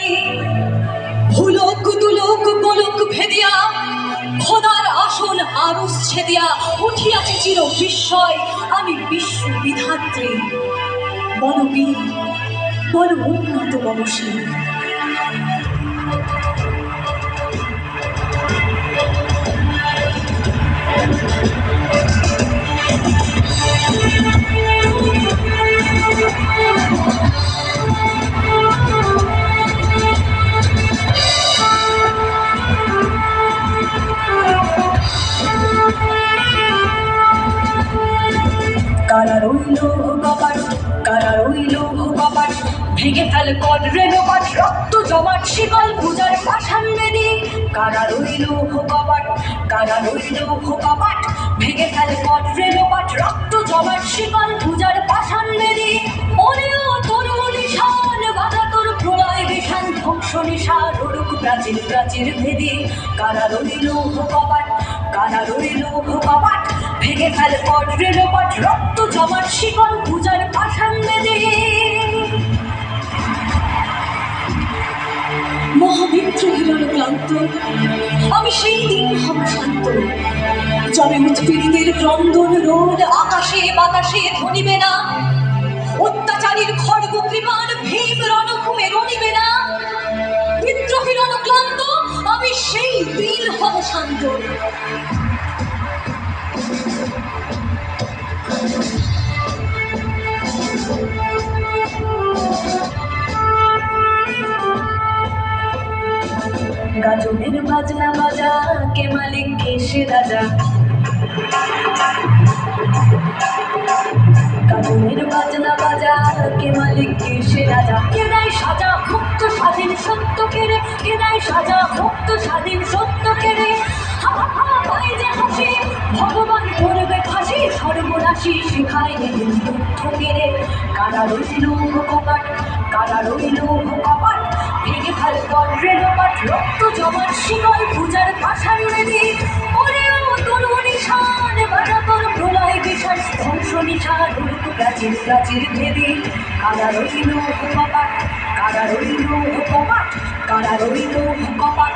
জানি ভুলক দুলক গোলক ভেদিয়া খোদার আসন আরস ছেদিয়া উঠিয়াছে চির বিস্ময় আমি বিশ্ববিধাত্রী বনবীর বন উন্নত বংশী। কারা রইল কপাট কারা রইল কপাট ভেঙে ফেল কর রেণুপাট রক্ত জমাট শিকল পূজার পাষাণ বেদী। কারা রইল কপাট কারা রইল কপাট ভেঙে ফেল কর রেণুপাট রক্ত জমাট শিকল পূজার পাষাণ বেদী। ওরেও তরু নিশান বাধা তোর প্রলয় বিশান ধ্বংস নিশান রুক প্রাচীর প্রাচীর ভেদী। কারা রইল কপাট কারা রইল কপাট ভেঙে ফেল কর রেণুপাট রক্ত জমাট শিকল পূজার পাষাণ বেদী। মহাবিদ্রোহীর ক্লান্ত আমি সেই দিন হব শান্ত যবে উৎপীড়িতের ক্রন্দন রোদ আকাশে বাতাসে ধ্বনিবে না। অত্যাচারীর খড়গ কৃপার ভীম রণভূমে রণিবে না। বিদ্রোহীর ক্লান্ত আমি সেই দিন হব শান্ত। গাজনের বাজনা বাজা কে মালিক কে সে রাজা। গাজনের বাজনা বাজা কে মালিক কে সে রাজা। কে দেয় সাজা মুক্ত স্বাধীন সত্য কেড়ে কে দেয় সাজা মুক্ত স্বাধীন সত্য কেড়ে। হাই যে হাসি ভগবান করবে ফাঁসি সর্বনাশী শিখায় নিদিন তথ্য কেড়ে। কারা রইল কপাট কারা রইল কপাট ভেঙে ফেল কর রেণুপাট রক্ত জমাট শিকল পূজার পাষাণ বেদী। ওরেও তরু নিশান বাধা তোর প্রলয় বিশাল ধ্বংস নিশান রুক প্রাচীর প্রাচীর ভেদী। কারা রইল কপাট কারা রইল কপাট কারা রইল কপাট